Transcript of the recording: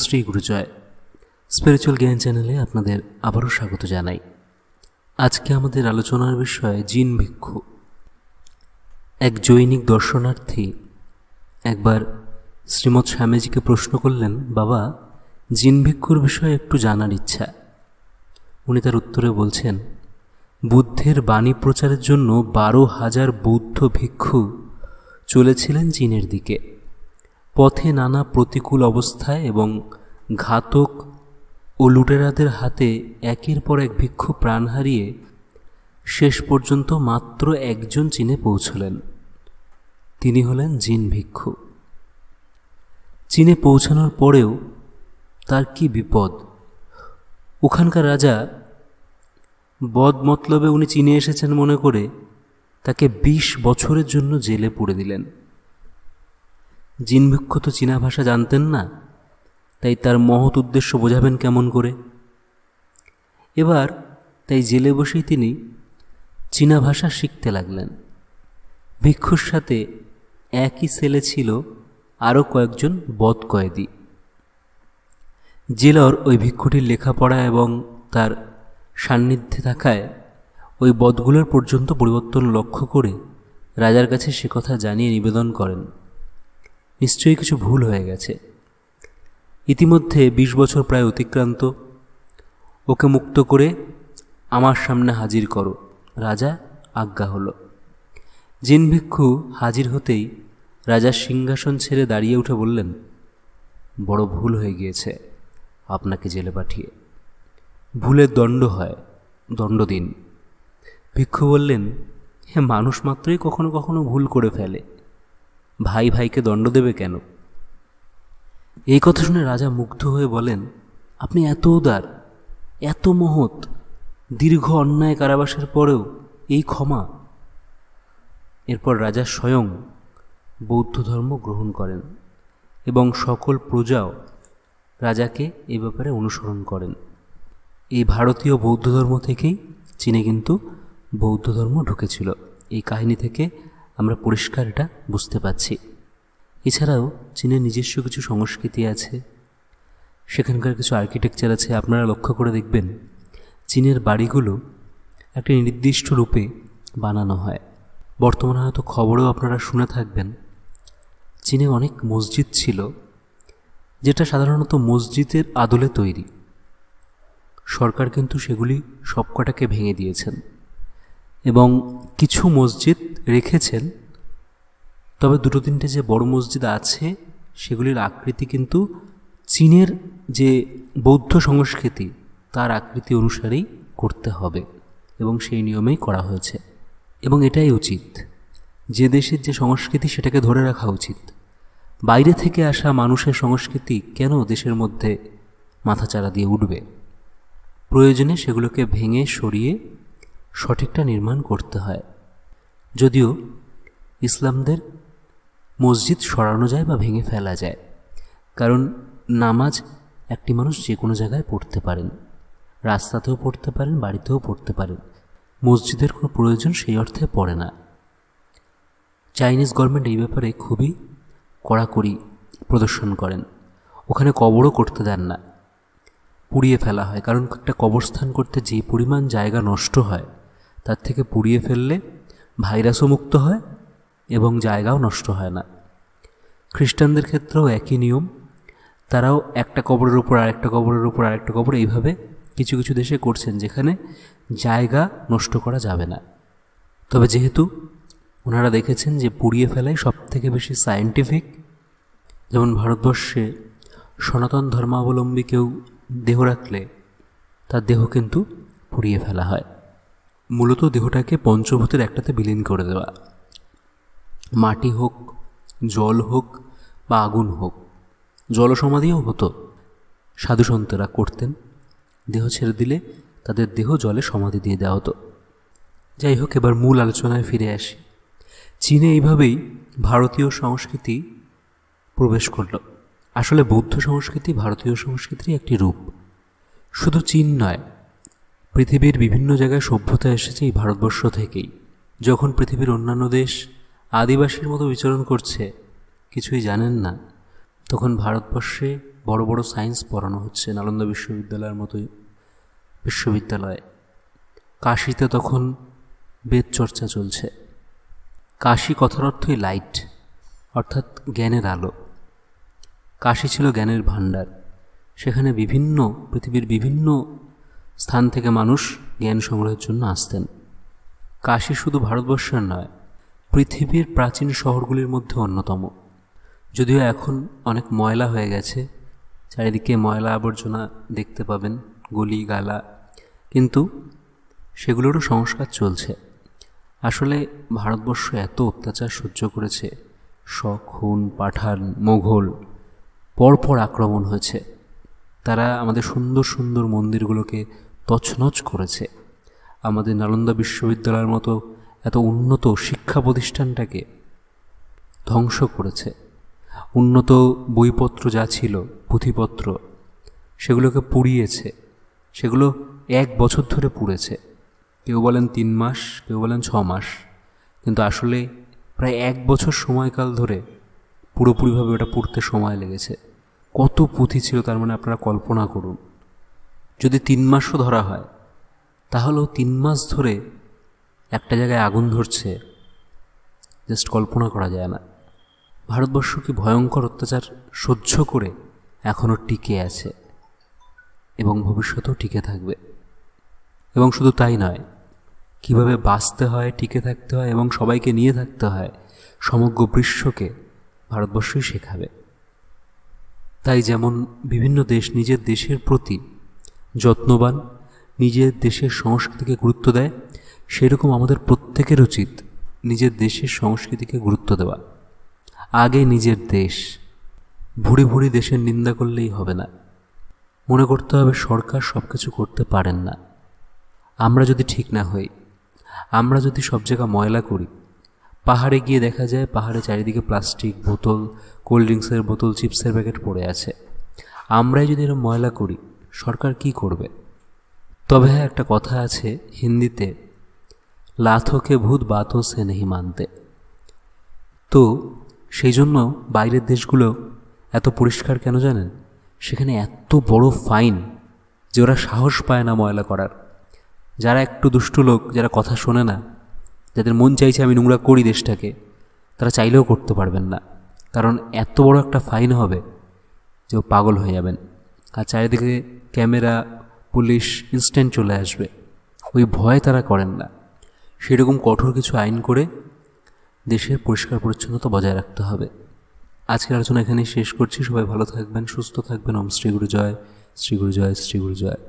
Shri গুরুজয়। Spiritual জ্ঞান চ্যানেলে আপনাদের আবারও স্বাগত জানাই। আজকে আমাদের আলোচনার বিষয় জিন ভিক্ষু। এক জৈনিক দর্শনার্থী একবার শ্রীমৎ স্বামীজিকে প্রশ্ন করলেন, বাবা, জিন ভিক্ষুর বিষয়ে একটু জানার ইচ্ছা। উনি তার উত্তরে বলছেন, বুদ্ধের বাণী প্রচারের জন্য 12,000 বৌদ্ধ ভিক্ষু চলেছিলেন চীনের দিকে। পথে নানা প্রতিকূল অবস্থায় এবং ঘাতক ও লুটেরাদের হাতে একের পর এক ভিক্ষু প্রাণ হারিয়ে শেষ পর্যন্ত মাত্র একজন চীনে পৌঁছলেন। তিনি হলেন জিন ভিক্ষু। চীনে পৌঁছানোর পরেও তার কি বিপদ! ওখানকার রাজা বদ মতলবে উনি চীনে এসেছেন মনে করে তাকে 20 বছরের জন্য জেলে পুরে দিলেন। জিন ভিক্ষু তো চীনা ভাষা জানতেন না, তাই তার মহৎ উদ্দেশ্য বোঝাবেন কেমন করে? এবার তাই জেলে বসেই তিনি চীনা ভাষা শিখতে লাগলেন। ভিক্ষুর সাথে একই সেলে ছিল আরও কয়েকজন বদ কয়েদি। জেলর ওই ভিক্ষুটির লেখাপড়া এবং তার সান্নিধ্যে থাকায় ওই বদগুলোর পর্যন্ত পরিবর্তন লক্ষ্য করে রাজার কাছে সে কথা জানিয়ে নিবেদন করেন, নিশ্চয়ই কিছু ভুল হয়ে গেছে। ইতিমধ্যে 20 বছর প্রায় অতিক্রান্ত। ওকে মুক্ত করে আমার সামনে হাজির করো। রাজা আজ্ঞা হলো। জিন ভিক্ষু হাজির হতেই রাজার সিংহাসন ছেড়ে দাঁড়িয়ে উঠে বললেন, বড় ভুল হয়ে গিয়েছে আপনাকে জেলে পাঠিয়ে। ভুলের দণ্ড হয়, দণ্ড দিন। ভিক্ষু বললেন, মানুষ মাত্রই কখনো কখনো ভুল করে ফেলে, ভাই ভাইকে দণ্ড দেবে কেন? এই কথা শুনে রাজা মুগ্ধ হয়ে বলেন, আপনি এত উদার, এত মহৎ, দীর্ঘ অন্যায় কারাবাসের পরেও এই ক্ষমা! এরপর রাজা স্বয়ং বৌদ্ধ ধর্ম গ্রহণ করেন এবং সকল প্রজাও রাজাকে এই ব্যাপারে অনুসরণ করেন। এই ভারতীয় বৌদ্ধ ধর্ম থেকেই চীনে কিন্তু বৌদ্ধ ধর্ম ঢুকেছিল। এই কাহিনী থেকে আমরা পরিষ্কার এটা বুঝতে পারছি। এছাড়াও চীনের নিজস্ব কিছু সংস্কৃতি আছে, সেখানকার কিছু আর্কিটেকচার আছে। আপনারা লক্ষ্য করে দেখবেন চীনের বাড়িগুলো একটা নির্দিষ্ট রূপে বানানো হয়। বর্তমানে হয়তো খবরেও আপনারা শুনে থাকবেন, চীনে অনেক মসজিদ ছিল যেটা সাধারণত মসজিদের আদলে তৈরি। সরকার কিন্তু সেগুলি সবকটাকে ভেঙে দিয়েছেন এবং কিছু মসজিদ রেখেছেন। তবে 2-3টে যে বড় মসজিদ আছে সেগুলির আকৃতি কিন্তু চীনের যে বৌদ্ধ সংস্কৃতি তার আকৃতি অনুসারেই করতে হবে এবং সেই নিয়মেই করা হয়েছে। এবং এটাই উচিত, যে দেশের যে সংস্কৃতি সেটাকে ধরে রাখা উচিত। বাইরে থেকে আসা মানুষের সংস্কৃতি কেন দেশের মধ্যে মাথাচাড়া দিয়ে উঠবে? প্রয়োজনে সেগুলোকে ভেঙে সরিয়ে সঠিকটা নির্মাণ করতে হয়। যদিও ইসলামদের মসজিদ সরানো যায় বা ভেঙে ফেলা যায়, কারণ নামাজ একটি মানুষ যে কোনো জায়গায় পড়তে পারেন, রাস্তাতেও পড়তে পারেন, বাড়িতেও পড়তে পারেন। মসজিদের কোনো প্রয়োজন সেই অর্থে পড়ে না। চাইনিজ গভর্নমেন্ট এই ব্যাপারে খুবই কড়াকড়ি প্রদর্শন করেন। ওখানে কবরও করতে দেন না, পুড়িয়ে ফেলা হয়। কারণ একটা কবরস্থান করতে যে পরিমাণ জায়গা নষ্ট হয়, তার থেকে পুড়িয়ে ফেললে ভাইরাসও মুক্ত হয় এবং জায়গাও নষ্ট হয় না। খ্রিস্টানদের ক্ষেত্রেও একই নিয়ম। তারাও একটা কবরের উপর আরেকটা কবরের উপর আরেকটা কবর এইভাবে কিছু কিছু দেশে করছেন, যেখানে জায়গা নষ্ট করা যাবে না। তবে যেহেতু ওনারা দেখেছেন যে পুড়িয়ে ফেলাই সবথেকে বেশি সায়েন্টিফিক, যেমন ভারতবর্ষে সনাতন ধর্মাবলম্বী কেউ দেহ রাখলে তার দেহ কিন্তু পুড়িয়ে ফেলা হয়। মূলত দেহটাকে পঞ্চভূতের একটাতে বিলীন করে দেওয়া, মাটি হোক, জল হোক বা আগুন হোক। জলসমাধিও হতো, সাধুসন্তরা করতেন। দেহ ছেড়ে দিলে তাদের দেহ জলে সমাধি দিয়ে দেওয়া হতো। যাই হোক, এবার মূল আলোচনায় ফিরে আসি। চীনে এইভাবেই ভারতীয় সংস্কৃতি প্রবেশ করল। আসলে বৌদ্ধ সংস্কৃতি ভারতীয় সংস্কৃতির একটি রূপ। শুধু চীন নয়, পৃথিবীর বিভিন্ন জায়গায় সভ্যতা এসেছে এই ভারতবর্ষ থেকেই। যখন পৃথিবীর অন্যান্য দেশ আদিবাসীর মতো বিচরণ করছে, কিছুই জানেন না, তখন ভারতবর্ষে বড় বড় সায়েন্স পড়ানো হচ্ছে নালন্দা বিশ্ববিদ্যালয়ের মতো বিশ্ববিদ্যালয়ে। কাশীতে তখন বেদ চর্চা চলছে। কাশী কথার অর্থই লাইট, অর্থাৎ জ্ঞানের আলো। কাশী ছিল জ্ঞানের ভাণ্ডার। সেখানে পৃথিবীর বিভিন্ন স্থান থেকে মানুষ জ্ঞান সংগ্রহের জন্য আসতেন। কাশী শুধু ভারতবর্ষের নয়, পৃথিবীর প্রাচীন শহরগুলির মধ্যে অন্যতম। যদিও এখন অনেক ময়লা হয়ে গেছে, চারিদিকে ময়লা আবর্জনা দেখতে পাবেন, গলি গালা, কিন্তু সেগুলোরও সংস্কার চলছে। আসলে ভারতবর্ষ এত অত্যাচার সহ্য করেছে, শক, হুন, পাঠান, মোঘল পরপর আক্রমণ হয়েছে। তারা আমাদের সুন্দর সুন্দর মন্দিরগুলোকে তছনছ করেছে। আমাদের নালন্দা বিশ্ববিদ্যালয়ের মতো এত উন্নত শিক্ষা প্রতিষ্ঠানটাকে ধ্বংস করেছে। উন্নত বইপত্র যা ছিল, পুঁথিপত্র, সেগুলোকে পুড়িয়েছে। সেগুলো 1 বছর ধরে পুড়েছে। কেউ বলেন 3 মাস, কেউ বলেন 6 মাস, কিন্তু আসলে প্রায় 1 বছর সময়কাল ধরে পুরোপুরিভাবে ওটা পুড়তে সময় লেগেছে। কত পুঁথি ছিল তার মানে আপনারা কল্পনা করুন। যদি 3 মাসও ধরা হয়, তাহলেও 3 মাস ধরে একটা জায়গায় আগুন ধরছে, জাস্ট কল্পনা করা যায় না। ভারতবর্ষ কি ভয়ঙ্কর অত্যাচার সহ্য করে এখনও টিকে আছে এবং ভবিষ্যতেও টিকে থাকবে। এবং শুধু তাই নয়, কিভাবে বাঁচতে হয়, টিকে থাকতে হয় এবং সবাইকে নিয়ে থাকতে হয়, সমগ্র বিশ্বকে ভারতবর্ষই শেখাবে। তাই যেমন বিভিন্ন দেশ নিজের দেশের প্রতি যত্নবান, নিজের দেশের সংস্কৃতিকে গুরুত্ব দেয়, সেরকম আমাদের প্রত্যেকের উচিত নিজের দেশের সংস্কৃতিকে গুরুত্ব দেওয়া। আগে নিজের দেশ। ভুড়ি ভুড়ি দেশের নিন্দা করলেই হবে না। মনে করতে হবে সরকার সব কিছু করতে পারেন না। আমরা যদি ঠিক না হই, আমরা যদি সব জায়গা ময়লা করি, পাহাড়ে গিয়ে দেখা যায় পাহাড়ে চারিদিকে প্লাস্টিক বোতল, কোল্ড ড্রিঙ্কসের বোতল, চিপসের প্যাকেট পড়ে আছে। আমরাই যদি এরকম ময়লা করি, সরকার কি করবে? তবে হ্যাঁ, একটা কথা আছে হিন্দিতে, লাথোকে ভূত বাতো সে নেহি মানতে। তো সেই জন্য বাইরের দেশগুলো এত পরিষ্কার কেন জানেন? সেখানে এত বড় ফাইন যে ওরা সাহস পায় না ময়লা করার। যারা একটু দুষ্টু লোক, যারা কথা শোনে না, যাদের মন চাইছে আমি নোংরা করি দেশটাকে, তারা চাইলেও করতে পারবেন না। কারণ এত বড় একটা ফাইন হবে যে ও পাগল হয়ে যাবেন। আর চারিদিকে ক্যামেরা, পুলিশ ইনস্ট্যান্ট চলে আসবে। ওই ভয় তারা করেন না। সেরকম কঠোর কিছু আইন করে দেশের পরিষ্কার পরিচ্ছন্নতা বজায় রাখতে হবে। আজকের আলোচনা এখানেই শেষ করছি। সবাই ভালো থাকবেন, সুস্থ থাকবেন। ওম শ্রী গুরু জয়, শ্রী গুরু জয়, শ্রী গুরু জয়।